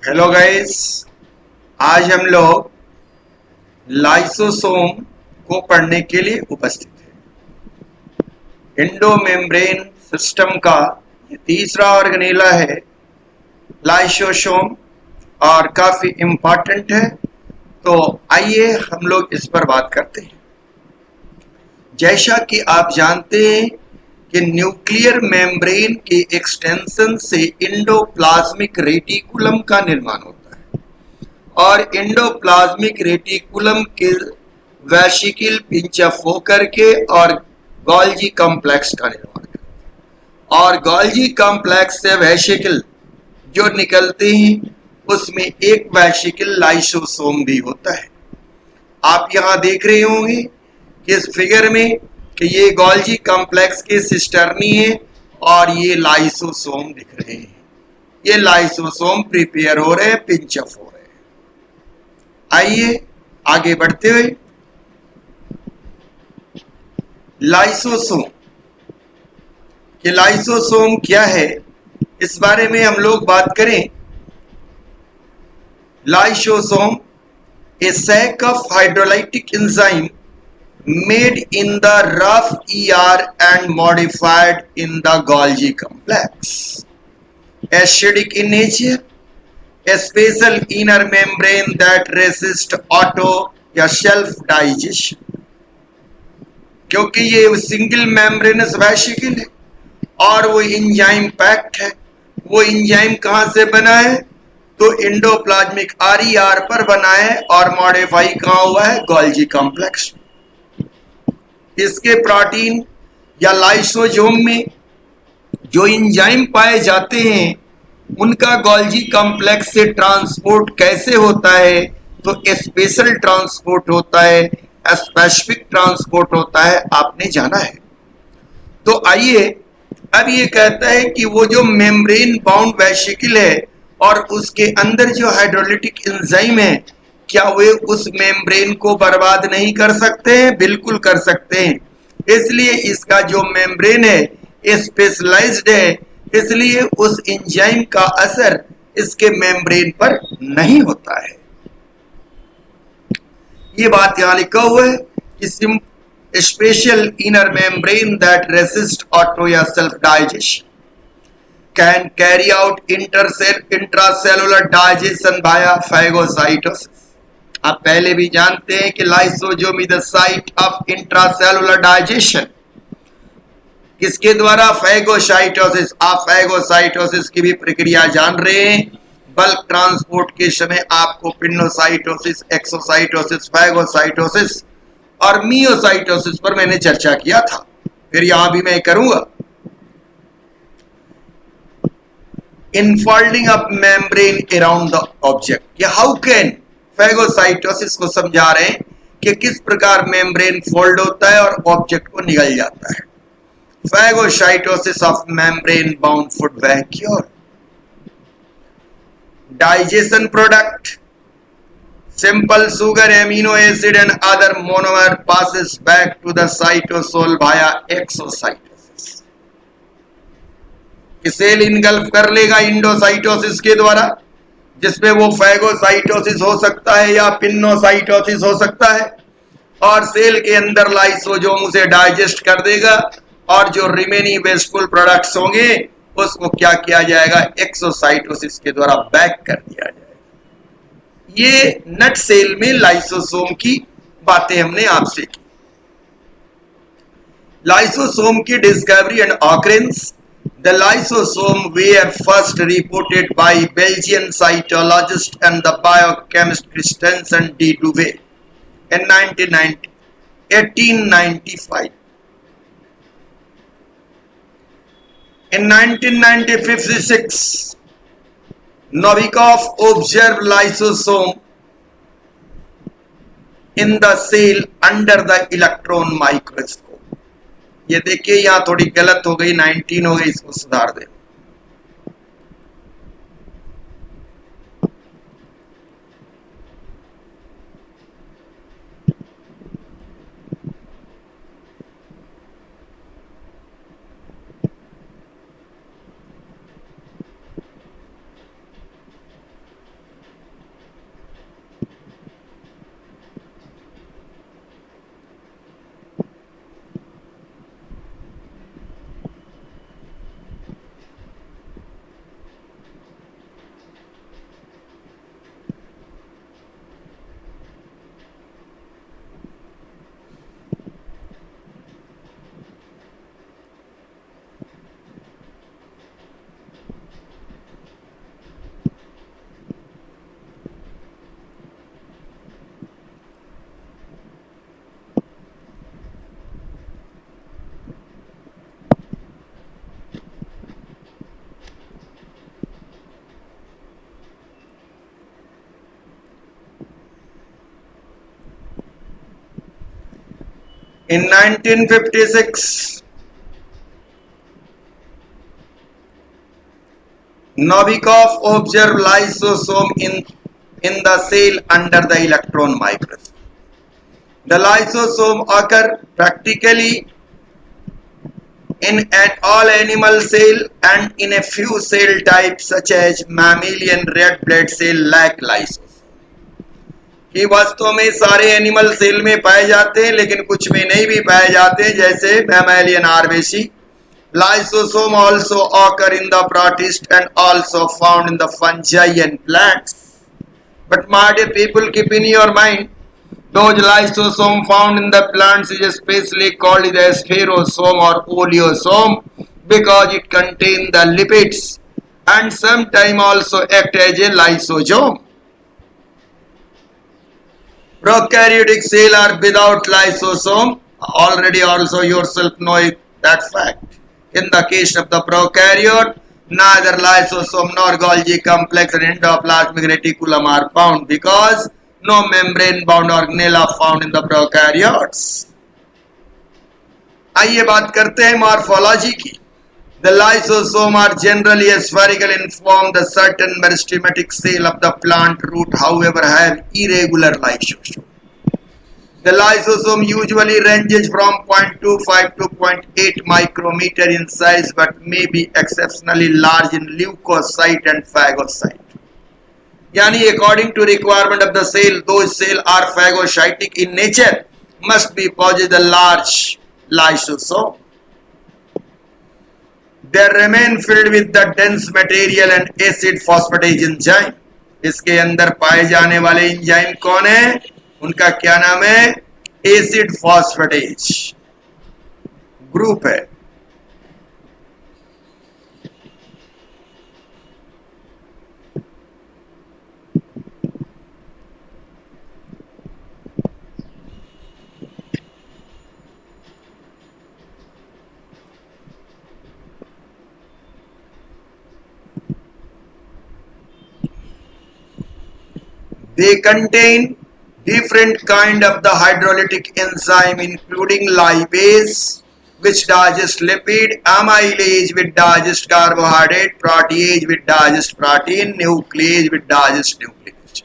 Hello guys. आज हम लोग लाइसोसोम को पढ़ने के लिए उपस्थित हैं। एंडोमेम्ब्रेन सिस्टम का ये तीसरा ऑर्गेनेला है लाइसोसोम और काफ़ी इम्पॉर्टेंट है। तो आइए हम लोग इस पर बात करते हैं। जैसा कि आप जानते हैं कि न्यूक्लियर मेम्ब्रेन के एक्सटेंशन से एंडोप्लाज्मिक रेटिकुलम का निर्माण होता है और एंडोप्लाज्मिक रेटिकुलम के वेसिकल पिंच ऑफ होकर के और गोल्गी कॉम्प्लेक्स का निर्माण करते हैं और गोल्गी कॉम्प्लेक्स से वेसिकल जो निकलते हैं उसमें एक वेसिकल लाइसोसोम भी होता है। आप यहाँ देख रहे होंगे कि इस फिगर में कि ये गोल्गी कॉम्प्लेक्स के सिस्टर्नी है और ये लाइसोसोम दिख रहे हैं। ये लाइसोसोम प्रिपेयर हो रहे हैं, पिंच अप हो रहे हैं। आइए आगे बढ़ते हुए लाइसोसोम कि लाइसोसोम क्या है इस बारे में हम लोग बात करें। Lysosome a sac of hydrolytic enzyme made in the rough ER and modified in the Golgi complex. Acidic in nature, a special inner membrane that resists auto या self digestion। क्योंकि ये सिंगल मेम्ब्रेनस वेसिकल है और वो enzyme packed है। वो enzyme कहाँ से बना है तो एंडोप्लाज्मिक RER पर बना है और मॉडिफाई कहाँ हुआ है गोल्गी कॉम्प्लेक्स में। इसके प्रोटीन या लाइसोसोम में जो एंजाइम पाए जाते हैं उनका गोल्गी कॉम्प्लेक्स से ट्रांसपोर्ट कैसे होता है तो स्पेशल ट्रांसपोर्ट होता है, स्पेसिफिक ट्रांसपोर्ट होता है, आपने जाना है। तो आइए अब ये कहता है कि वो जो मेम्ब्रेन बाउंड वेसिकल है और उसके अंदर जो हाइड्रोलिटिक एंजाइम है क्या वे उस मेम्ब्रेन को बर्बाद नहीं कर सकते हैं? बिल्कुल कर सकते हैं। इसलिए इसका जो मेम्ब्रेन है स्पेशलाइज्ड है, इसलिए उस एंजाइम का असर इसके मेम्ब्रेन पर नहीं होता है। ये बात यहां लिखा हुआ है कि special inner membrane that resist auto या self digestion can carry out intracellular digestion via phagocytosis। आप पहले भी जानते हैं कि lysosome is the site of intracellular digestion. किसके द्वारा? फैगोसाइटोसिस। आप फैगोसाइटोसिस की भी प्रक्रिया जान रहे हैं। बल्क ट्रांसपोर्ट के समय आपको पिंडोसाइटोसिस, एक्सोसाइटोसिस, फैगोसाइटोसिस और मियोसाइटोसिस पर मैंने चर्चा किया था, फिर यहां भी मैं करूंगा। Infolding of membrane around the object. How can phagocytosis को समझा रहे हैं कि किस प्रकार मेम्ब्रेन फोल्ड होता है और ऑब्जेक्ट को निगल जाता है। Phagocytosis of membrane bound food vacuole. Digestion product simple sugar, amino acid and other monomer passes back to the cytosol via exocytosis। Cell engulf कर लेगा इंडोसाइटोसिस के द्वारा, जिसमें वो फैगोसाइटोसिस हो सकता है या पिनोसाइटोसिस हो सकता है, और सेल के अंदर लाइसोसोम उसे डाइजेस्ट कर देगा और जो रिमेनिंग वेस्टफुल प्रोडक्ट्स होंगे उसको क्या किया जाएगा? एक्सोसाइटोसिस के द्वारा बैक कर दिया जाएगा। ये नट सेल में लाइसोसोम की बातें हमने आपसे की। लाइसोसोम की discovery and occurrence. The lysosome were first reported by Belgian cytologist and the biochemist Christensen de Duve in 1895. In 1956, Novikov observed lysosome in the cell under the electron microscope। ये देखिए यहाँ थोड़ी गलत हो गई, 19 हो गई, इसको सुधार दे। In 1956, Novikov observed lysosome in the cell under the electron microscope. The lysosome occur practically in all animal cell and in a few cell types such as mammalian red blood cell lack lysosome. कि वास्तव में सारे animal cell में पाए जाते हैं लेकिन कुछ में नहीं भी पाए जाते हैं, जैसे mammalian RBC. Lysosome also occur in the protist and also found in the fungi and plants. But my dear people, keep in your mind, those lysosome found in the plants is especially called the spherosome or oleosome because it contains the lipids and sometimes also act as a lysosome. Prokaryotic cells are without lysosome. Already also yourself know that fact. In the case of the prokaryote, neither lysosome nor Golgi complex and endoplasmic reticulum are found because no membrane-bound organelle are found in the prokaryotes. आइए बात करते हैं morphology की. The lysosome are generally spherical in form. The certain meristematic cell of the plant root, however, have irregular lysosome. The lysosome usually ranges from 0.25 to 0.8 micrometer in size, but may be exceptionally large in leukocyte and phagocyte. Yani according to requirement of the cell, those cells are phagocytic in nature, must be possess a large lysosome. They remain filled with the dense material and acid phosphatase enzyme. इसके अंदर पाए जाने वाले enzyme कौन है? उनका क्या नाम है? एसिड फॉस्फेटेज ग्रुप है. They contain different kind of the hydrolytic enzyme including lipase which digest lipid, amylase which digest carbohydrate, protease which digest protein, nuclease which digest nucleic acid.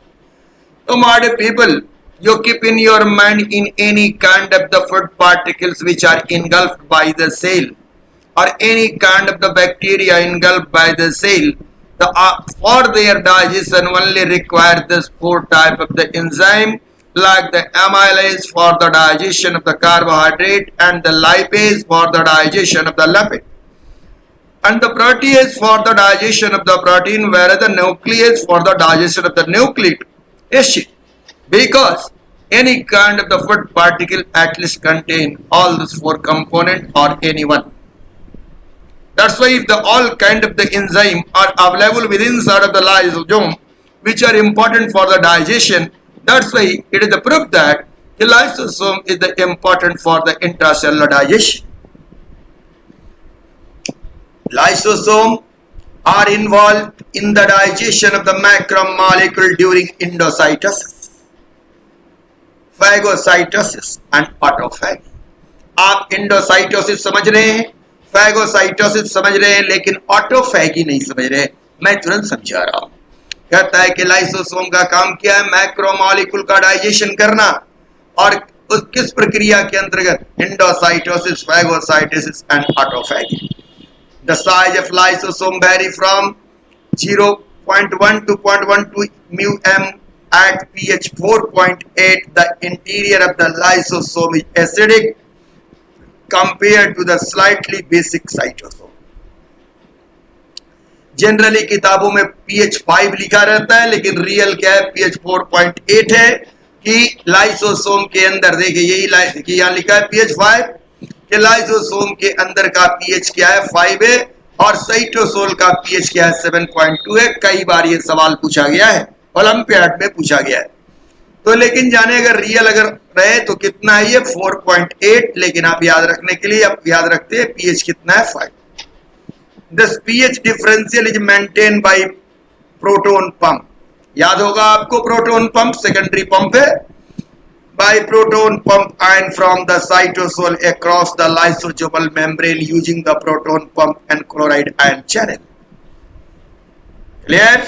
So my dear people, you keep in your mind in any kind of the food particles which are engulfed by the cell or any kind of the bacteria engulfed by the cell, for their digestion only require this four type of the enzyme, like the amylase for the digestion of the carbohydrate and the lipase for the digestion of the lipid and the protease for the digestion of the protein, whereas the nuclease for the digestion of the nucleic acid, because any kind of the food particle at least contain all these four components or any one. That's why if the all kind of the enzyme are available within inside of the lysosome which are important for the digestion, that's why it is the proof that the lysosome is the important for the intracellular digestion. Lysosome are involved in the digestion of the macromolecule during endocytosis, phagocytosis and autophagy. आप endocytosis समझ रहे हैं, phagocytosis समझ रहे हैं, लेकिन autophagy नहीं समझ रहे. मैं तुरंत समझा रहा हूं. कहता है कि लाइसोसोम का काम क्या है? मैक्रोमोलिक्यूल का डाइजेशन करना. और किस प्रक्रिया के अंतर्गत? Endocytosis, phagocytosis and autophagy. The size of lysosome very from 0.1 to 0.12 μm at pH 4.8. The interior of the lysosome is acidic compared to the slightly basic cytosome. Generally किताबों में pH 5 लिखा रहता है, लेकिन रियल क्या है? pH 4.8 है. कि लाइसोसोम के अंदर देखिए, यही देखिए यहाँ लिखा है pH 5 कि लाइसोसोम के अंदर का pH क्या है? 5 है. और साइटोसोल का pH क्या है? 7.2 है. कई बार ये सवाल पूछा गया है, ओलंपियाड में पूछा गया है. तो लेकिन जाने अगर रियल अगर रहे तो कितना है? ये 4.8. लेकिन आप याद रखने के लिए आप याद रखते हैं pH कितना है? 5. This pH differential is maintained by proton pump. याद होगा आपको, प्रोटॉन पंप सेकेंडरी पंप है. by proton pump ion from the cytosol across the lysosomal membrane using the proton pump and chloride ion channel. Clear?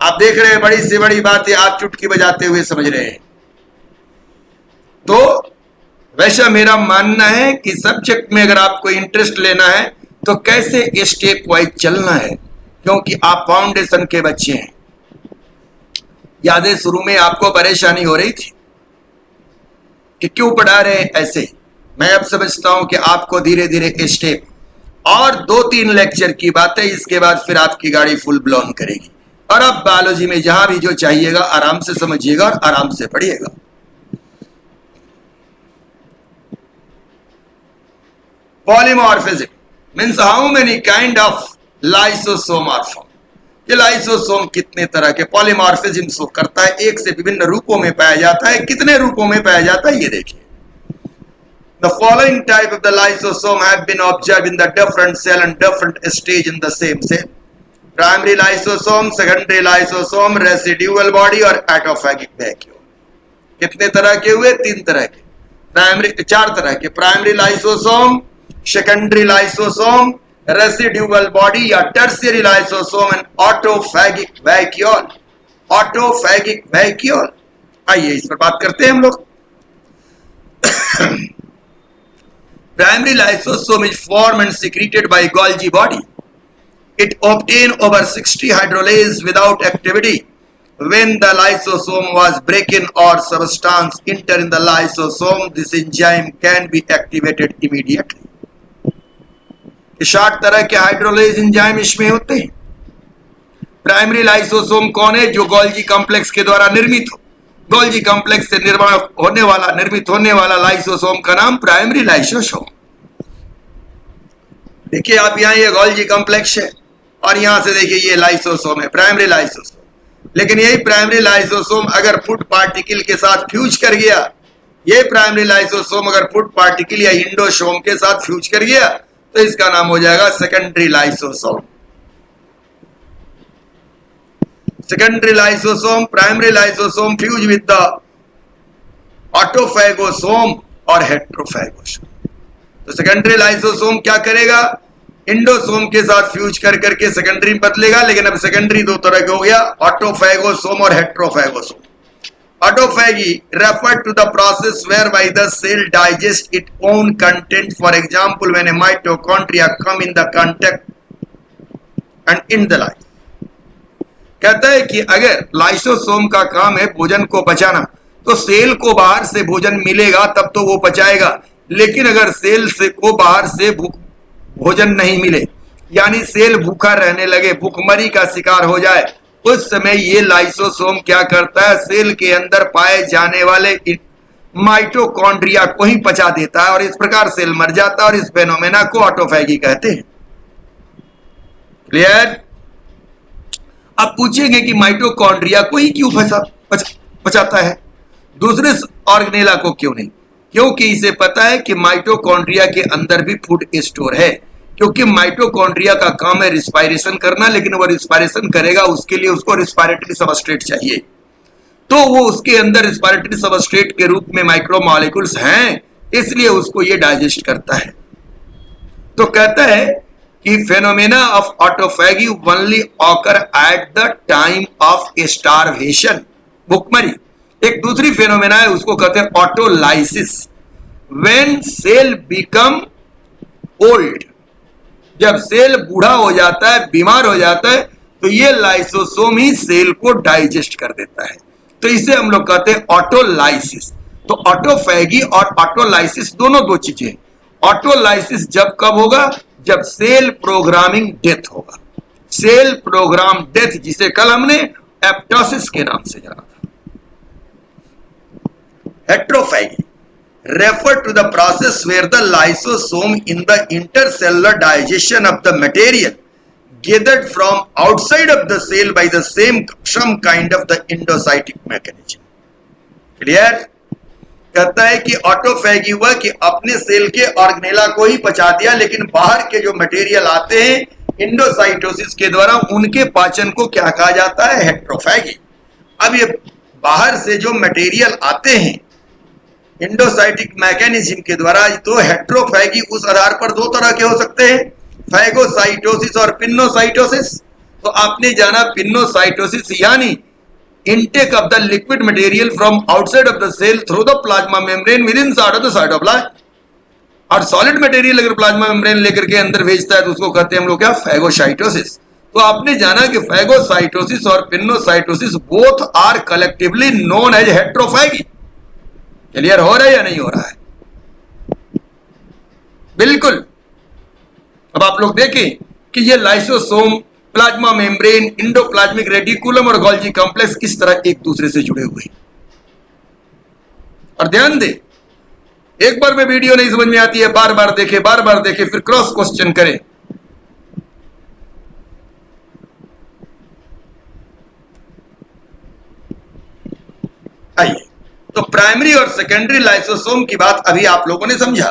आप देख रहे हैं बड़ी से बड़ी बातें आप चुटकी बजाते हुए समझ रहे हैं. तो वैसा मेरा मानना है कि सब्जेक्ट में अगर आपको इंटरेस्ट लेना है तो कैसे स्टेप वाइज चलना है, क्योंकि आप फाउंडेशन के बच्चे हैं. यादें शुरू में आपको परेशानी हो रही थी कि क्यों पढ़ा रहे हैं ऐसे. मैं अब समझता हूं कि आपको धीरे धीरे स्टेप और 2-3 लेक्चर की बात है, इसके बाद फिर आपकी गाड़ी फुल ब्लोन करेगी. और अब बायोलॉजी में जहां भी जो चाहिएगा आराम से समझिएगा और आराम से पढ़िएगा. Polymorphism means how many kind of lysosome are form. ये लाइसोसोम कितने तरह के पॉलीमॉर्फिज्म शो करता है, एक से विभिन्न रूपों में पाया जाता है. कितने रूपों में पाया जाता है ये देखिए. The following type of the lysosome have been observed in the different cell and different stage in the same cell. Primary lysosome, secondary lysosome, residual body और autophagic vacuole. कितने तरह के हुए? 3 तरह के. प्राइमरी 4 तरह के. Primary lysosome, secondary lysosome, residual body या tertiary lysosome and autophagic vacuole. Autophagic vacuole, आइए इस पर बात करते हैं हम लोग. Primary lysosome is formed and secreted by Golgi body. It obtain over 60 hydrolase without activity. When the lysosome was broken or substance enter in the lysosome, this enzyme can be activated immediately. 60 तरह के hydrolase enzyme इसमें होते हैं. Primary lysosome कौन है? जो Golgi complex के द्वारा निर्मित हो. गोल्जी कॉम्प्लेक्स से निर्मित होने वाला लाइसोसोम का नाम प्राइमरी लाइसोसोम. देखिए आप यहाँ ये गोल्जी कॉम्प्लेक्स है और यहां से देखिए ये लाइसोसोम है, प्राइमरी लाइसोसोम. लेकिन यही प्राइमरी लाइसोसोम अगर फूड पार्टिकल के साथ फ्यूज कर गया, ये प्राइमरी लाइसोसोम अगर फूड पार्टिकल या इंडोसोम के साथ फ्यूज कर गया तो इसका नाम हो जाएगा secondary lysosome. Secondary lysosome, primary lysosome fuse with the autophagosome और हेट्रोफैगोसोम. तो सेकेंडरी लाइसोसोम क्या करेगा? इंडोसोम के साथ फ्यूज कर करके सेकेंडरी बदलेगा. लेकिन अब सेकेंडरी 2 तरह के हो गया, ऑटोफैगोसोम और हेट्रोफैगोसोम. Autophagy refer to the process whereby the cell digests its own content. For example, when a mitochondria come in the contact and in the life. कहता है कि अगर लाइसोसोम का काम है भोजन को पचाना, तो सेल को बाहर से भोजन मिलेगा तब तो वो पचाएगा. लेकिन अगर सेल से को बाहर से भोजन नहीं मिले, यानी सेल भूखा रहने लगे, भूखमरी का शिकार हो जाए, उस समय ये लाइसोसोम क्या करता है? सेल के अंदर पाए जाने वाले माइटोकॉन्ड्रिया को ही पचा देता है और इस प्रकार सेल मर जाता है और इस फेनोमेना को ऑटोफैगी कहते हैं. क्लियर? अब पूछेंगे कि माइटोकॉन्ड्रिया को ही क्यों पचाता है, दूसरे ऑर्गेनेला को क्यों नहीं? क्योंकि इसे पता है कि माइटोकॉन्ड्रिया के अंदर भी फूड स्टोर है. क्योंकि माइटोकॉन्ड्रिया का काम है रिस्पायरेशन करना, लेकिन वो रिस्पायरेशन करेगा उसके लिए उसको रिस्पायरेटरी सबस्ट्रेट चाहिए. तो वो उसके अंदर रिस्पायरेटरी सबस्ट्रेट के रूप में माइक्रोमॉलिक्यूल्स हैं, इसलिए उसको ये डाइजेस्ट करता है. तो कहता है कि phenomena of autophagy only occur at the time of starvation, भूखमरी. एक दूसरी फेनोमेना है, उसको कहते हैं autolysis. When cell become old, जब सेल बूढ़ा हो जाता है, बीमार हो जाता है, तो ये लाइसोसोम ही सेल को डाइजेस्ट कर देता है. तो इसे हम लोग कहते हैं ऑटोलाइसिस. तो ऑटोफैगी और ऑटोलाइसिस दोनों 2 चीजें. ऑटोलाइसिस जब कब होगा? जब सेल प्रोग्रामिंग डेथ होगा. सेल प्रोग्राम डेथ, जिसे कल हमने एप्टोसिस के नाम से जाना था. हेट्रोफैगी refer to the process where the lysosome in the intercellular digestion of the material gathered from outside of the cell by the some kind of the endocytic mechanism. Clear? कहता है कि ऑटोफैगी हुआ कि अपने सेल के ऑर्गेनेला को ही पचा दिया, लेकिन बाहर के जो मटेरियल आते हैं इंडोसाइटोसिस के द्वारा, उनके पाचन को क्या कहा जाता है? हेट्रोफैगी. अब ये बाहर से जो मटेरियल आते हैं इंडोसाइटिक मैकेनिज्म के द्वारा तो हेट्रोफैगी उस आधार पर दो तरह के हो सकते हैं, फैगोसाइटोसिस और पिन्नोसाइटोसिस। तो आपने जाना पिन्नोसाइटोसिस यानी intake of the liquid material from outside of the cell through the plasma membrane within of the cytoplasm। और सॉलिड मटेरियल अगर प्लाज्मा मेम्ब्रेन लेकर के अंदर भेजता है तो उसको कहते हैं हम लोग क्या, फैगोसाइटोसिस। तो आपने जाना कि फैगोसाइटोसिस और pinocytosis both are collectively known as heterophagy. Clear हो रहा है या नहीं हो रहा है? बिल्कुल। अब आप लोग देखें कि ये lysosome, plasma membrane, endoplasmic reticulum और गोल्जी कॉम्प्लेक्स किस तरह एक दूसरे से जुड़े हुए हैं। और ध्यान दें, एक बार में वीडियो नहीं समझ में आती है, बार बार देखें, फिर क्रॉस क्वेश्चन करें। आइए, तो प्राइमरी और सेकेंडरी लाइसोसोम की बात अभी आप लोगों ने समझा।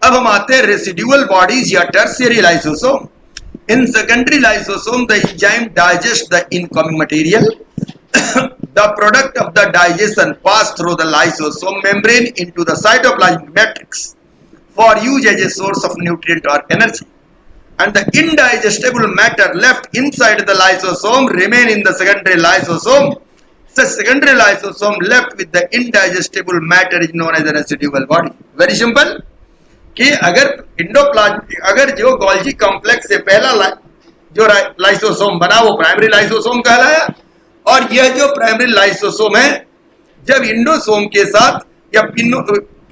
अब हम आते हैं रेसिड्यूअल बॉडीज या tertiary lysosome. In secondary lysosome, the enzyme digests the incoming material. The product of the digestion pass through the lysosome membrane into the cytoplasmic matrix for use as a source of nutrient or energy. And the indigestible matter left inside the lysosome remain in the secondary lysosome. The secondary lysosome left with the indigestible matter is known as a residual body. Very simple. कि अगर जो Golgi complex से पहला जो lysosome बना वो primary lysosome कहलाया, और यह जो प्राइमरी लाइसोसोम है जब इंडोसोम के साथ या पिन्नो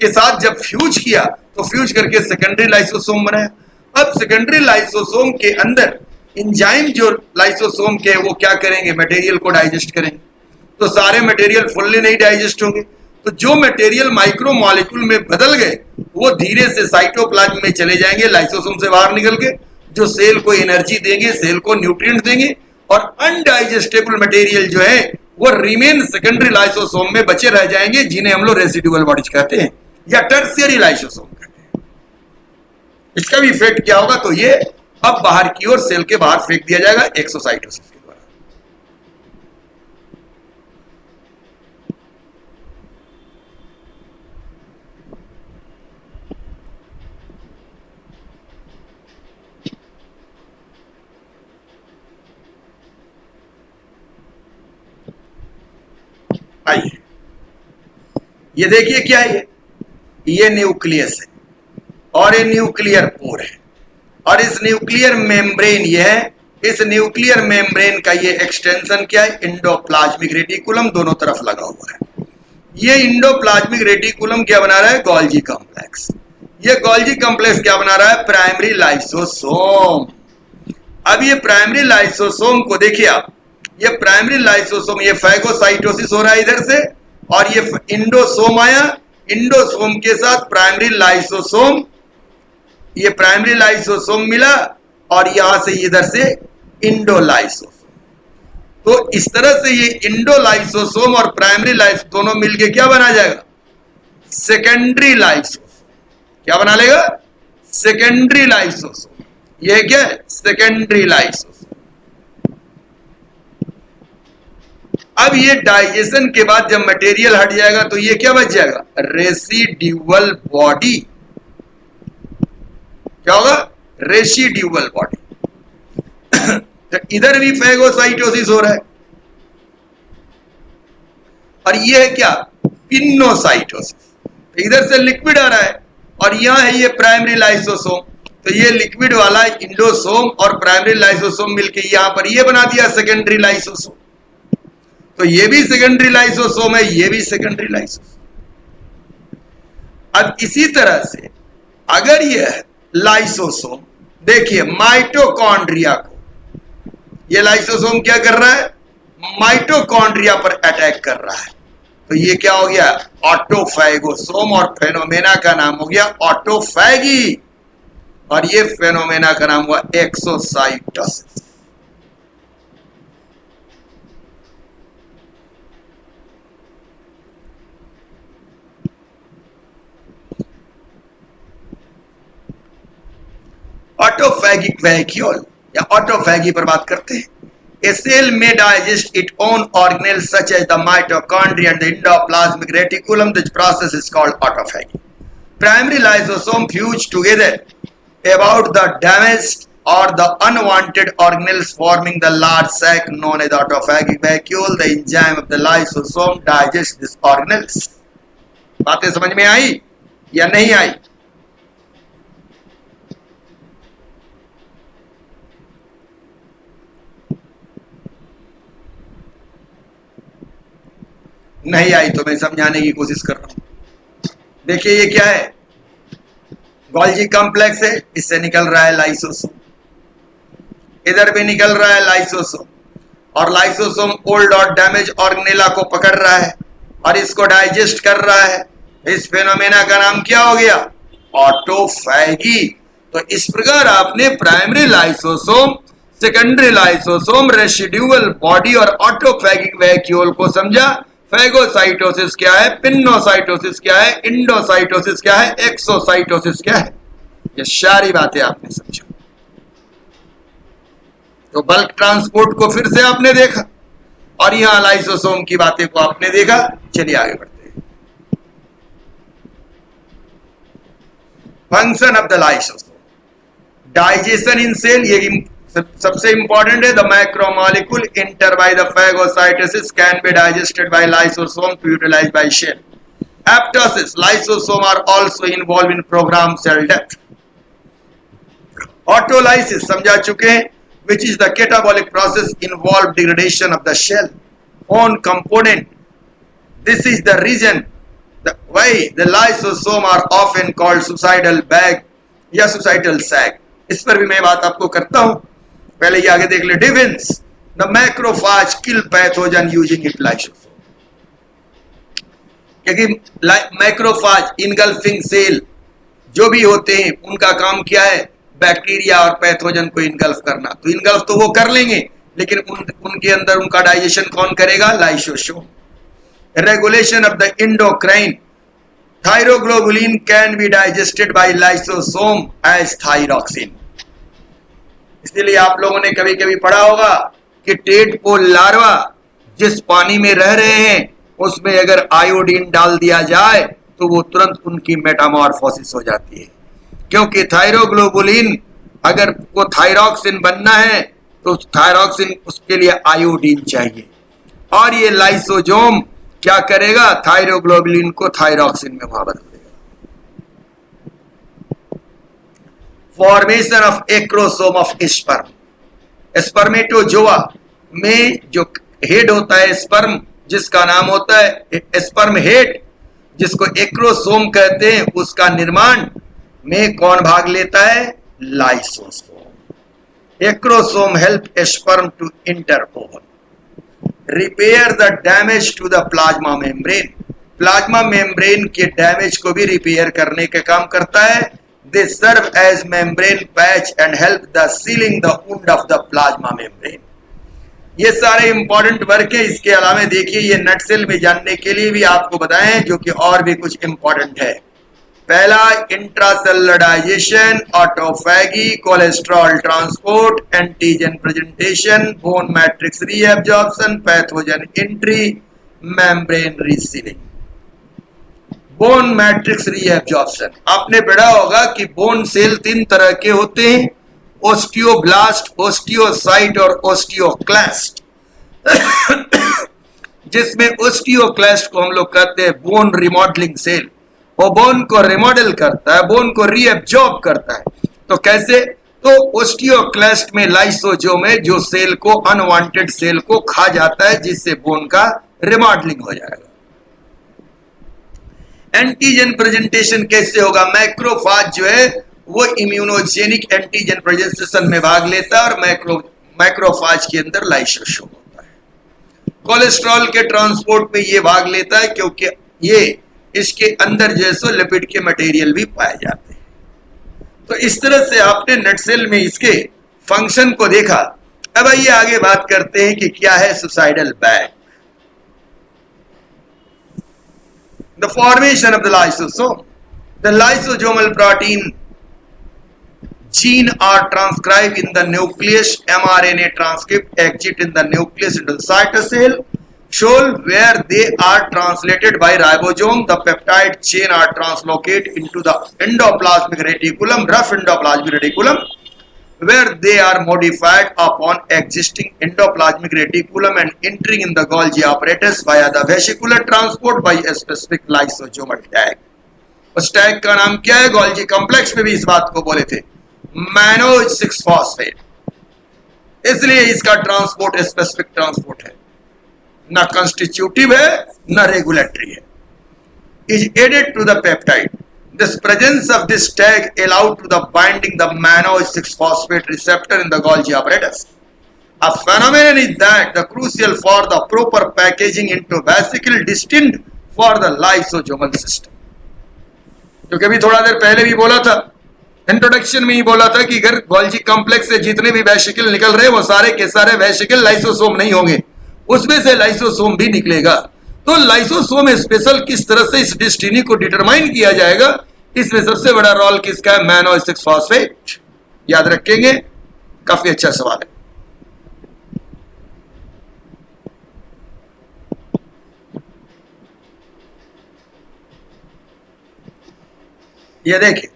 के साथ जब फ्यूज किया तो फ्यूज करके सेकेंडरी लाइसोसोम बनाया। अब सेकेंडरी लाइसोसोम के अंदर एंजाइम जो लाइसोसोम के वो क्या करेंगे, मटेरियल को डाइजेस्ट करेंगे। तो सारे मटेरियल फुल्ली नहीं डाइजेस्ट होंगे, तो जो मटेरियल माइक्रो मॉलिक्यूल में बदल गए वो धीरे से साइटोप्लाज्म में चले जाएंगे, लाइसोसोम से बाहर निकल के, जो सेल को एनर्जी देंगे, सेल को न्यूट्रिएंट देंगे। और अनडाइजेस्टेबल मटेरियल जो है वो रिमेन सेकेंडरी लाइसोसोम में बचे रह जाएंगे, जिन्हें हम लोग रेसिडुअल बॉडीज कहते हैं या टर्शियरी लाइसोसोम कहते हैं। इसका भी इफेक्ट क्या होगा, तो ये अब बाहर की ओर सेल के बाहर फेंक दिया जाएगा एक्सोसाइटोसिस के द्वारा। आइए, ये देखिए क्या है, ये न्यूक्लियस है और ये न्यूक्लियर पोर है, और इस न्यूक्लियर मेम्ब्रेन ये है, इस न्यूक्लियर मेम्ब्रेन का ये एक्सटेंशन क्या है, इंडोप्लाज्मिक रेटिकुलम दोनों तरफ लगा हुआ है। ये इंडोप्लाज्मिक रेटिकुलम क्या बना रहा है, गोल्जी कॉम्प्लेक्स। ये गोल्जी कॉम्प्लेक्स क्या बना रहा है, प्राइमरी लाइसोसोम। अब ये प्राइमरी लाइसोसोम को देखिए आप, ये प्राइमरी लाइसोसोम, ये फैगोसाइटोसिस हो रहा है इधर से, और ये इंडोसोम आया, इंडोसोम के साथ प्राइमरी लाइसोसोम, ये प्राइमरी लाइसोसोम मिला, और यहां से इधर से इंडोलाइसोसोम। तो इस तरह से ये इंडोलाइसोसोम और प्राइमरी लाइस दोनों मिलके क्या बना जाएगा, सेकेंडरी लाइसोसोम। क्या बना लेगा, सेकेंडरी लाइसोसोम। ये क्या है, सेकेंडरी लाइसोसोम। अब ये डाइजेशन के बाद जब मटेरियल हट जाएगा तो ये क्या बच जाएगा, रेसिड्यूअल बॉडी। क्या होगा, रेसिड्यूअल बॉडी। तो इधर भी फैगोसाइटोसिस हो रहा है, और ये है क्या, पिन्नोसाइटोसिस। तो इधर से लिक्विड आ रहा है, और यहां है ये प्राइमरी लाइसोसोम। तो ये लिक्विड वाला इंडोसोम और प्राइमरी लाइसोसोम मिलके यहां पर ये बना दिया सेकेंडरी लाइसोसोम। तो ये भी सेकेंडरी लाइसोसोम है, ये भी सेकेंडरी लाइसोसोम। अब इसी तरह से अगर ये लाइसोसोम देखिए माइटोकॉन्ड्रिया को, ये लाइसोसोम क्या कर रहा है, माइटोकॉन्ड्रिया पर अटैक कर रहा है। तो ये क्या हो गया, ऑटोफैगोसोम, और फेनोमेना का नाम हो गया ऑटोफैगी, और ये फेनोमेना का नाम हुआ एक्सोसाइटोसिस। ऑटोफैगिक वैक्यूल या ऑटोफैगी पर बात करते हैं। A cell may digest its own organelles such as the mitochondria and the endoplasmic reticulum. This process is called autophagy. Primary lysosome fuse together about the damaged or the unwanted organelles, forming the large sac known as autophagic vacuole. The enzyme of the lysosome digests these organelles. बातें समझ में आई या नहीं आई? नहीं आई तो मैं समझाने की कोशिश कर रहा हूं। देखिए ये क्या है, गोल्जी कॉम्प्लेक्स है, इससे निकल रहा है लाइसोसोम, इधर भी निकल रहा है लाइसोसोम, और लाइसोसोम ओल्ड और डैमेज ऑर्गेनेला को पकड़ रहा है और इसको डाइजेस्ट कर रहा है। इस फेनोमेना का नाम क्या हो गया? ऑटोफैगी। तो इस प्रकार आपने primary lysosome, secondary lysosome, residual body और ऑटोफैगिक वैक्यूल को समझा। फैगोसाइटोसिस क्या है, पिन्नोसाइटोसिस क्या है, इंडोसाइटोसिस क्या है, एक्सोसाइटोसिस क्या है, ये सारी बातें आपने समझा। तो बल्क ट्रांसपोर्ट को फिर से आपने देखा और यहां लाइसोसोम की बातें को आपने देखा। चलिए आगे बढ़ते हैं। Function of the lysosome, digestion in cell, ये सबसे इंपॉर्टेंट है। The macromolecule enter by the phagocytosis can be digested by lysosome to utilize by cell. Apoptosis, lysosome are also involve in program cell death. Autolysis समझा चुके हैं, which is the catabolic process involve degradation of the shell own component. This is the reason why the lysosome are often called suicidal bag या suicidal sac। इस पर भी मैं बात आपको करता हूं, पहले ये आगे देख ले। Defence, the macrophage kill pathogen using it lysosome, क्योंकि मैक्रोफाज इनगल्फिंग सेल जो भी होते हैं उनका काम क्या है? बैक्टीरिया और पैथोजन को इनगल्फ करना। तो इनगल्फ तो वो कर लेंगे, लेकिन उनके अंदर उनका डाइजेशन कौन करेगा? Lysosome. Regulation of the endocrine, thyroglobulin can be digested by lysosome as thyroxine. इसलिए आप लोगों ने कभी कभी पढ़ा होगा कि टेडपोल लार्वा जिस पानी में रह रहे हैं उसमें अगर आयोडीन डाल दिया जाए तो वो तुरंत उनकी मेटामॉर्फोसिस हो जाती है, क्योंकि थायरोग्लोबुलिन अगर को थायरॉक्सिन बनना है तो थायरॉक्सिन उसके लिए आयोडीन चाहिए, और ये लाइसोसोम क्या करेगा? थायरोग्लोबुलिन को थायरॉक्सिन में वहां बदल देगा। Formation of acrosome of sperm, spermatozoa में जो हेड होता है स्पर्म, जिसका नाम होता है स्पर्म हेड, जिसको एक्रोसोम कहते हैं, उसका निर्माण में कौन भाग लेता है? Lysosome. Acrosome help sperm to enter ovum, repair the damage to the plasma membrane, plasma membrane के डैमेज को भी रिपेयर करने का काम करता है। They serve as membrane patch and help the sealing the wound of the plasma membrane. ये सारे इंपॉर्टेंट वर्क है। इसके अलावा देखिए ये नट सेल में जानने के लिए भी आपको बताएं, जो कि और भी कुछ इंपॉर्टेंट है। पहला, intracellular digestion, autophagy, cholesterol transport, antigen presentation, bone matrix reabsorption, pathogen entry, membrane resealing. Bone matrix reabsorption आपने पढ़ा होगा कि बोन सेल 3 तरह के होते हैं, ओस्टियोब्लास्ट, ओस्टियोसाइट और ओस्टियोक्लास्ट। जिसमें ओस्टियोक्लास्ट को हम लोग कहते हैं बोन रिमॉडलिंग सेल, वो बोन को रिमॉडल करता है, बोन को रीएब्जॉर्ब करता है। तो कैसे? तो ओस्टियोक्लास्ट में लाइसोसोम है जो सेल को, अनवांटेड सेल को खा जाता है, जिससे बोन का रिमॉडलिंग हो जाएगा। एंटीजन प्रेजेंटेशन कैसे होगा? मैक्रोफाज जो है वो इम्यूनोजेनिक एंटीजन प्रेजेंटेशन में भाग लेता है और मैक्रोफाज के अंदर लाइसोसोम होता है। कोलेस्ट्रॉल के ट्रांसपोर्ट में ये भाग लेता है, क्योंकि ये इसके अंदर जैसो लिपिड के मटेरियल भी पाए जाते हैं। तो इस तरह से आपने नट सेल में इसके फंक्शन को देखा। अब आइए आगे बात करते हैं कि क्या है suicidal bag. The formation of the lysosome, the lysosomal protein gene are transcribed in the nucleus, mRNA transcript exit in the nucleus into the cytosol, where they are translated by ribosome. The peptide chain are translocated into the endoplasmic reticulum, rough endoplasmic reticulum, where they are modified upon existing endoplasmic reticulum and entering in the Golgi apparatus via the vesicular transport by a specific lysosomal tag. उस tag का नाम क्या है? Golgi complex में भी इस बात को बोले थे, मैनोज 6 फॉस्फेट। इसलिए इसका ट्रांसपोर्ट स्पेसिफिक ट्रांसपोर्ट है, ना कंस्टिट्यूटिव है ना रेगुलेटरी है। Is added to the peptide. This presence of this tag allowed to the binding the mannose 6-phosphate receptor in the Golgi apparatus. A phenomenon is that the crucial for the proper packaging into vesicle destined for the lysosomal system. क्योंकि अभी थोड़ा देर पहले भी बोला था, introduction में ही बोला था कि अगर गोल्जी कॉम्प्लेक्स से जितने भी वेसिकल निकल रहे वो सारे के सारे वेसिकल लाइसोसोम नहीं होंगे, उसमें से लाइसोसोम भी निकलेगा। तो लाइसोसोम स्पेशल किस तरह से इस डेस्टिनी को डिटरमाइन किया जाएगा, इसमें सबसे बड़ा रोल किसका है? Mannose 6 phosphate. याद रखेंगे, काफी अच्छा सवाल है। ये देखिए,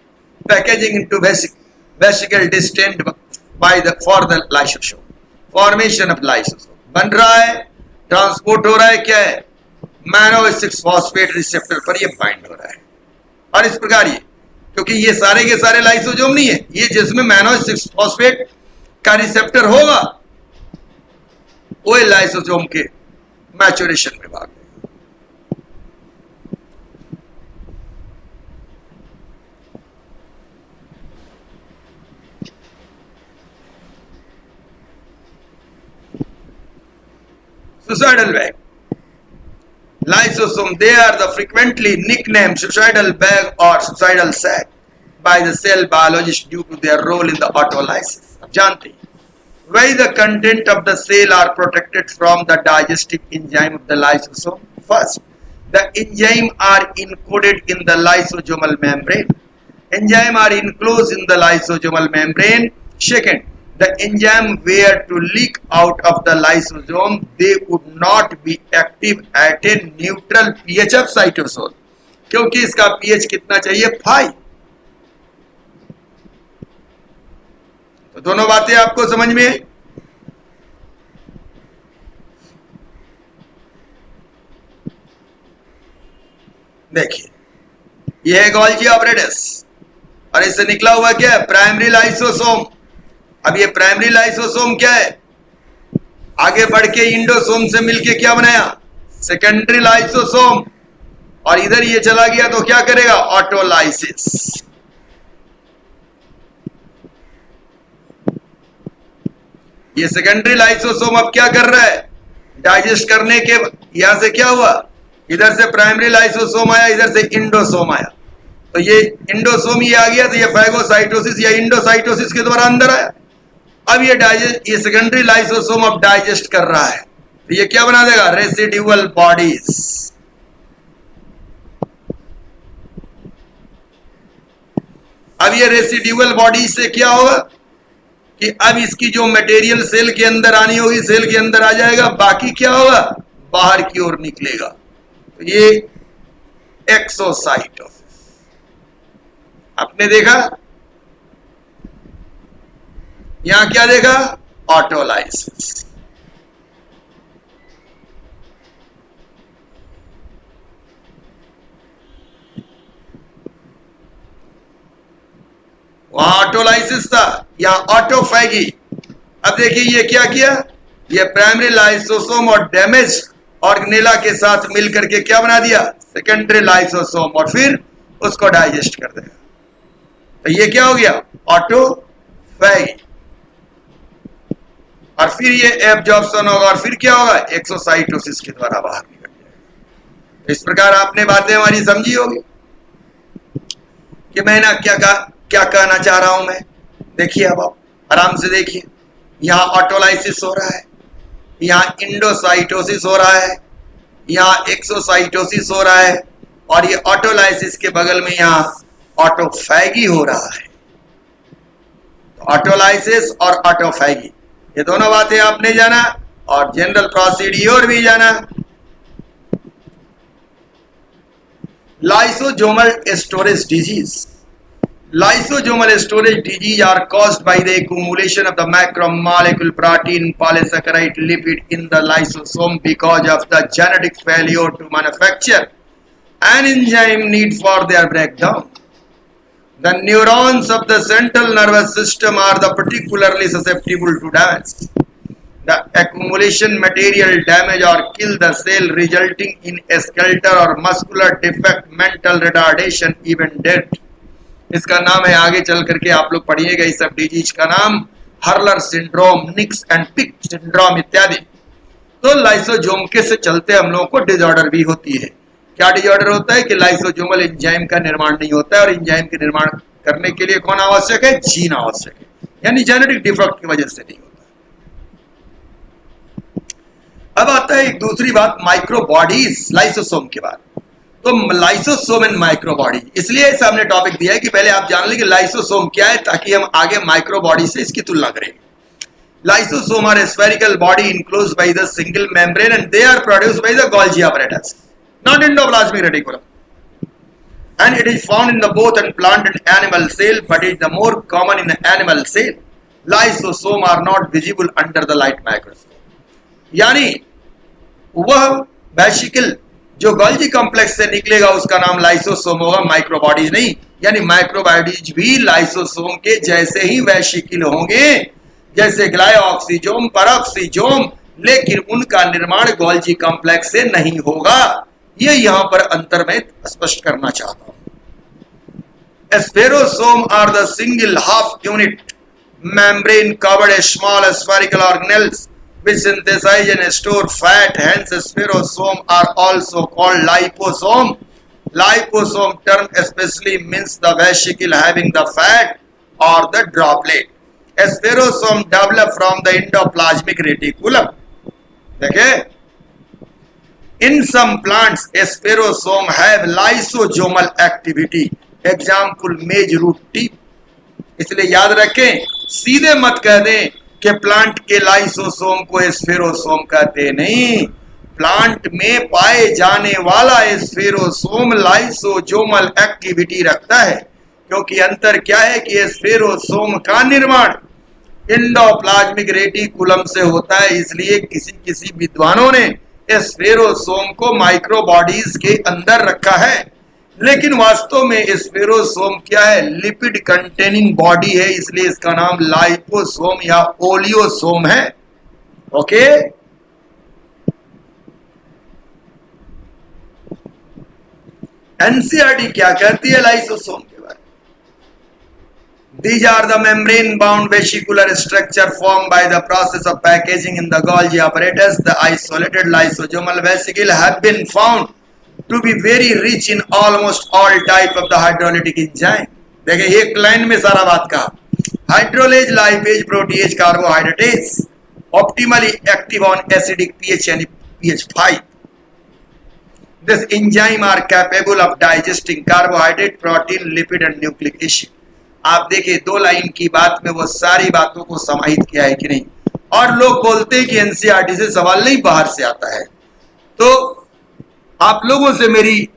packaging into vesicle distant by the for the lysosome, formation of lysosome बन रहा है, ट्रांसपोर्ट हो रहा है, क्या है? मैनोज 6 फॉस्फेट रिसेप्टर पर ये बाइंड हो रहा है। और इस प्रकार ये, क्योंकि ये सारे के सारे लाइसोसोम नहीं है, ये जिसमें मैनोज 6 फॉस्फेट का रिसेप्टर होगा वो लाइसोसोम के मैच्योरेशन में भाग। Suicidal bag. Lysosome, they are the frequently nicknamed suicidal bag or suicidal sac by the cell biologists due to their role in the autolysis. अब जानते हैं, why the content of the cell are protected from the digestive enzyme of the lysosome? First, the enzyme are encoded in the lysosomal membrane. Enzyme are enclosed in the lysosomal membrane. Second, the enzyme were to leak out of the lysosome, they would not be active at a neutral pH of cytosol. क्योंकि इसका pH कितना चाहिए? 5। तो दोनों बातें आपको समझ में? देखिए, यह है गोल्जी apparatus और इससे निकला हुआ क्या है? Primary lysosome. अब ये प्राइमरी लाइसोसोम क्या है? आगे बढ़ के इंडोसोम से मिलके क्या बनाया? Secondary lysosome. और इधर ये चला गया तो क्या करेगा? ऑटोलाइसिस। ये सेकेंडरी लाइसोसोम अब क्या कर रहा है? डाइजेस्ट करने के यहां से क्या हुआ? इधर से प्राइमरी लाइसोसोम आया, इधर से इंडोसोम आया। तो ये इंडोसोम ये आ गया, तो ये फैगोसाइटोसिस या इंडोसाइटोसिस के द्वारा अंदर आया। अब ये सेकेंडरी लाइसोसोम अब डाइजेस्ट कर रहा है, तो ये क्या बना देगा? Residual bodies. अब ये रेसिड्यूअल बॉडी से क्या होगा कि अब इसकी जो मटेरियल सेल के अंदर आनी होगी, सेल के अंदर आ जाएगा, बाकी क्या होगा? बाहर की ओर निकलेगा। तो ये एक्सोसाइटोसिस आपने देखा। यहां क्या देखा? ऑटोलाइसिस। वहां ऑटोलाइसिस था, यहां ऑटोफैगी। अब देखिए ये क्या किया? ये प्राइमरी लाइसोसोम और डैमेज ऑर्गेनेला के साथ मिलकर के क्या बना दिया? सेकेंडरी लाइसोसोम, और फिर उसको डाइजेस्ट कर देगा। तो ये क्या हो गया? ऑटोफैगी। और फिर ये एब्जॉर्प्शन होगा, और फिर क्या होगा? एक्सोसाइटोसिस के द्वारा बाहर निकल जाएगा। इस प्रकार आपने बातें हमारी समझी होगी कि मैं ना क्या कहना चाह रहा हूं मैं। देखिए, अब आप आराम से देखिए, यहां ऑटोलाइसिस हो रहा है, यहां इंडोसाइटोसिस हो रहा है, यहां एक्सोसाइटोसिस हो रहा है, और ये ऑटोलाइसिस के बगल में यहां ऑटोफैगी हो रहा है। ऑटोलाइसिस और ऑटोफैगी, ये दोनों बातें आपने जाना और जनरल प्रोसीड्यूर भी जाना। Lysosomal storage disease, lysosomal storage disease are caused by the accumulation of the macromolecule protein polysaccharide lipid in the lysosome because of the genetic failure to manufacture an enzyme need for their breakdown. The neurons of the central nervous system are the particularly susceptible to damage. The accumulation material damage or kill the cell, resulting in a skeletal or muscular defect, mental retardation, even death. इसका नाम है, आगे चल करके आप लोग पढ़िएगा इस सब डिजीज का नाम, Hurler syndrome, Nicks and Pick syndrome इत्यादि। तो लाइसोसोम के से चलते हम लोगों को डिसऑर्डर भी होती है। क्या डिसऑर्डर होता है कि लाइसोसोमल एंजाइम का निर्माण नहीं होता है, और एंजाइम के निर्माण करने के लिए कौन आवश्यक है? जीन आवश्यक है, यानी जेनेटिक डिफेक्ट की वजह से नहीं होता। अब आता है एक दूसरी बात, माइक्रोबॉडीज लाइसोसोम के बाद। तो लाइसोसोम एंड माइक्रोबॉडी, इसलिए ऐसा हमने टॉपिक दिया है कि पहले आप जान लें कि लाइसोसोम क्या है, ताकि हम आगे माइक्रोबॉडी से इसकी तुलना करें। Lysosome are spherical body enclosed by the single membrane and they are produced by the Golgi apparatus, not endoplasmic reticulum, and it is found in the both in plant and animal cell, but it is the more common in the animal cell. Lysosome are not visible under the light microscope, यानी वह vesicle जो Golgi complex से निकलेगा उसका नाम lysosome होगा, microbodies नहीं। यानी माइक्रोबॉडीज भी लाइसोसोम के जैसे ही वेसिकल होंगे, जैसे ग्लाइऑक्सीजोम, पैरोक्सीजोम, लेकिन उनका निर्माण गोल्जी कॉम्प्लेक्स से नहीं होगा। ये यहां पर अंतर में स्पष्ट करना चाहता हूं। Spherosome are the single half unit membrane covered small spherical organelles which synthesize and store fat. Hence spherosome are also called liposome. Liposome term especially means the vesicle having the fat or the droplet. Spherosome develop from the endoplasmic reticulum. देखिए, in some plants spherosome have lysosomal activity. Example maize root tip. इसलिए याद रखें, सीधे मत कह दें कि plant के लाइसोसोम को स्फेरोसोम कहते नहीं। प्लांट में पाए जाने वाला स्फेरोसोम लाइसोसोमल एक्टिविटी रखता है, क्योंकि अंतर क्या है कि स्फेरोसोम का निर्माण एंडोप्लाज्मिक रेटिकुलम से होता है। इसलिए किसी किसी विद्वानों ने स्फेरोसोम को माइक्रोबॉडीज के अंदर रखा है, लेकिन वास्तव में स्फेरोसोम क्या है? लिपिड कंटेनिंग बॉडी है, इसलिए इसका नाम लाइपोसोम या ओलियोसोम है। ओके, एनसीईआरटी क्या कहती है लाइसोसोम के बारे में? These are the membrane bound vesicular structure formed by the process of packaging in the Golgi apparatus. The isolated lysosomal vesicle have been found to be very rich in almost all type of the hydrolytic enzyme. देखिए एक line में सारा बात कहा, hydrolase, lipase, protease, carbohydrase, optimally active on acidic pH and pH 5. This enzyme are capable of digesting carbohydrate, protein, lipid and nucleic acid. आप देखिए दो line की बात में वो सारी बातों को समाहित किया है कि नहीं। और लोग बोलते हैं कि एनसीईआरटी से सवाल नहीं बाहर से आता है। तो आप लोगों से मेरी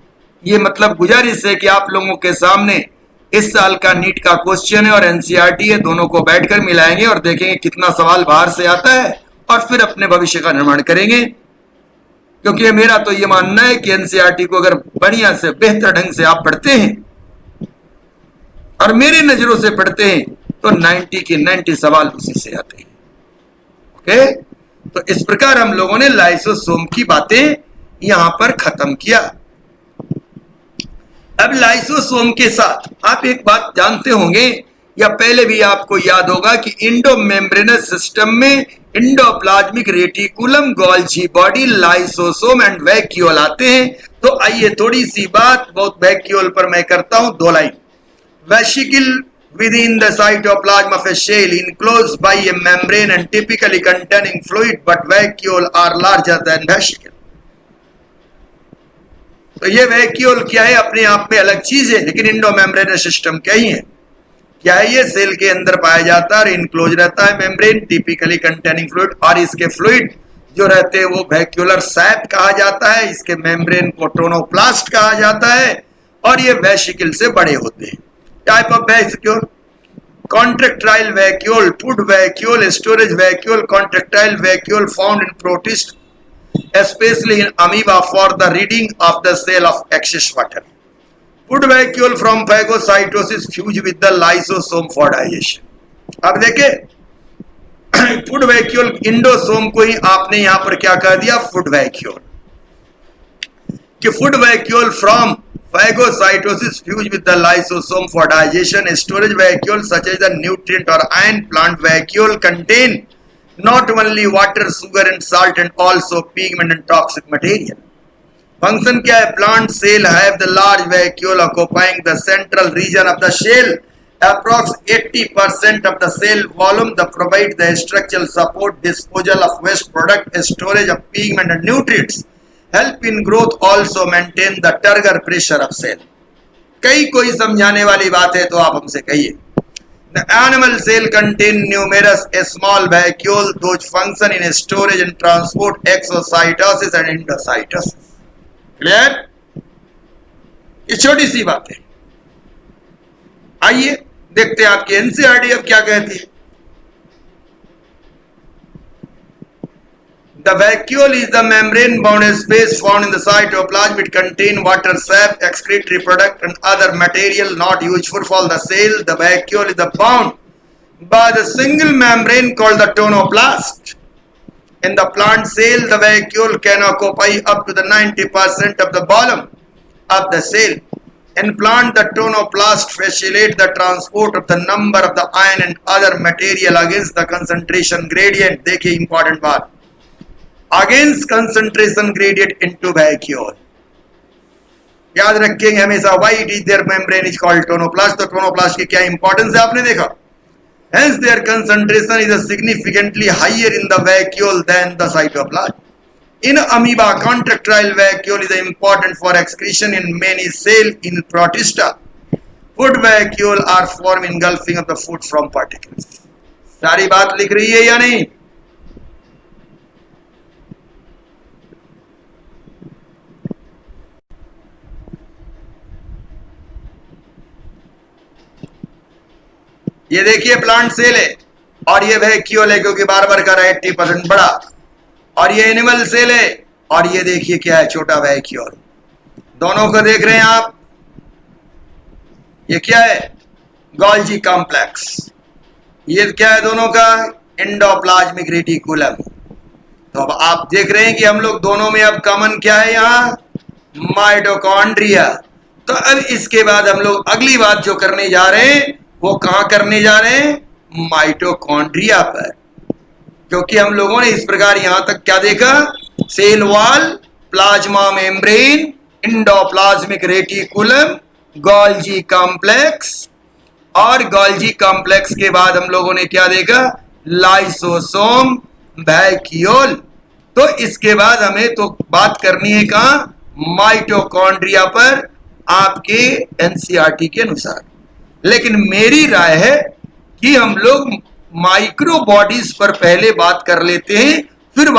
ये मतलब गुजारिश है कि आप लोगों के सामने इस साल का नीट का क्वेश्चन है और एनसीईआरटी है, दोनों को बैठकर मिलाएंगे और देखेंगे कितना सवाल बाहर से आता है, और फिर अपने भविष्य का निर्माण करेंगे। क्योंकि मेरा तो ये मानना है कि एनसीईआरटी को अगर बढ़िया से बेहतर ढंग से आप पढ़ते हैं और मेरी नजरों से पढ़ते हैं तो 90 के 90 सवाल उसी से आते हैं। ओके, तो इस प्रकार हम लोगों ने लाइसोसोम की बातें यहां पर खत्म किया। अब लाइसोसोम के साथ आप एक बात जानते होंगे या पहले भी आपको याद होगा कि इंडोमेम्ब्रेनस सिस्टम में endoplasmic reticulum, Golgi body, lysosome and vacuole आते हैं। तो आइए थोड़ी सी बात बहुत वैक्यूल पर मैं करता हूं, दो line. Vesicle within the cytoplasm of a cell enclosed by a membrane and typically containing fluid, but vacuole are larger than vesicle. तो ये वैक्यूल क्या है? अपने आप में अलग चीज है, लेकिन इंडोमेम्ब्रेनस सिस्टम क्या ही है। क्या है ये? सेल के अंदर पाया जाता है और इनक्लोज रहता है मेम्ब्रेन टिपिकली कंटेनिंग फ्लूइड, और इसके फ्लूइड जो रहते हैं वो वैक्यूलर सैप कहा जाता है, इसके मेम्ब्रेन को टोनोप्लास्ट कहा जाता है, और ये वेसिकल से बड़े होते हैं। Type of vacuole: contractile vacuole, put vacuole, storage vacuole, contractile vacuole found in protist, especially in amoeba for the reading of the cell of excess water. Put vacuole from phagocytosis fuse with the lysosome for digestion. अब देखे food vacuole इंडोसोम को ही आपने यहां पर क्या कह दिया? Food vacuole, कि food vacuole from phagocytosis fuse with the lysosome for digestion. Storage vacuole such as the nutrient or ion. Plant vacuole contain not only water, sugar and salt and also pigment and toxic material. Function क्या है? Plant cell have the large vacuole occupying the central region of the shell, approx 80% of the cell volume. They provide the structural support, disposal of waste product, storage of pigment and nutrients, help in growth, also maintain the turgor pressure of cell. कई कोई समझाने वाली बात है तो आप हमसे कहिए। The animal cell contain numerous small vacuole, those function in storage and transport, exocytosis and endocytosis. Clear? ये छोटी सी बात है। आइए देखते हैं आपकी एनसीईआरटी अब क्या कहती है। The vacuole is the membrane-bound space found in the cytoplasm. It contains water, sap, excretory product, and other material not useful for the cell. The vacuole is bound by the single membrane called the tonoplast. In the plant cell, the vacuole can occupy up to the 90% of the volume of the cell. In plant, the tonoplast facilitates the transport of the number of the ion and other material against the concentration gradient. देखिए important बात, against concentration gradient into vacuole. याद रखेंगे हमेशा, why it is their membrane is called tonoplast. तो tonoplast की क्या importance है आपने देखा। Hence their concentration is significantly higher in the vacuole than the cytoplasm. In amoeba, contractile vacuole is important for excretion in many cells. In protista, food vacuole are formed engulfing of the food from particles. सारी बात लिख रही है या नहीं? ये देखिए plant cell है और ये वैक्यूल है क्योंकि बार बार कर रहा है 80% बड़ा, और ये एनिमल सेल है और ये देखिए क्या है? छोटा वैक्यूल। दोनों को देख रहे हैं आप, ये क्या है? Golgi complex. ये क्या है दोनों का? Endoplasmic reticulum. तो अब आप देख रहे हैं कि हम लोग दोनों में अब कॉमन क्या है यहाँ? माइटोकॉन्ड्रिया। तो अब इसके बाद हम लोग अगली बात जो करने जा रहे हैं वो कहां करने जा रहे हैं? माइटोकॉन्ड्रिया पर, क्योंकि हम लोगों ने इस प्रकार यहां तक क्या देखा? Cell wall, plasma membrane, endoplasmic reticulum, Golgi complex, और गोल्जी कॉम्प्लेक्स के बाद हम लोगों ने क्या देखा? Lysosome, vacuole. तो इसके बाद हमें तो बात करनी है कहां? माइटोकॉन्ड्रिया पर, आपके एनसीईआरटी के अनुसार। लेकिन मेरी राय है कि हम लोग माइक्रो बॉडीज पर पहले बात कर लेते हैं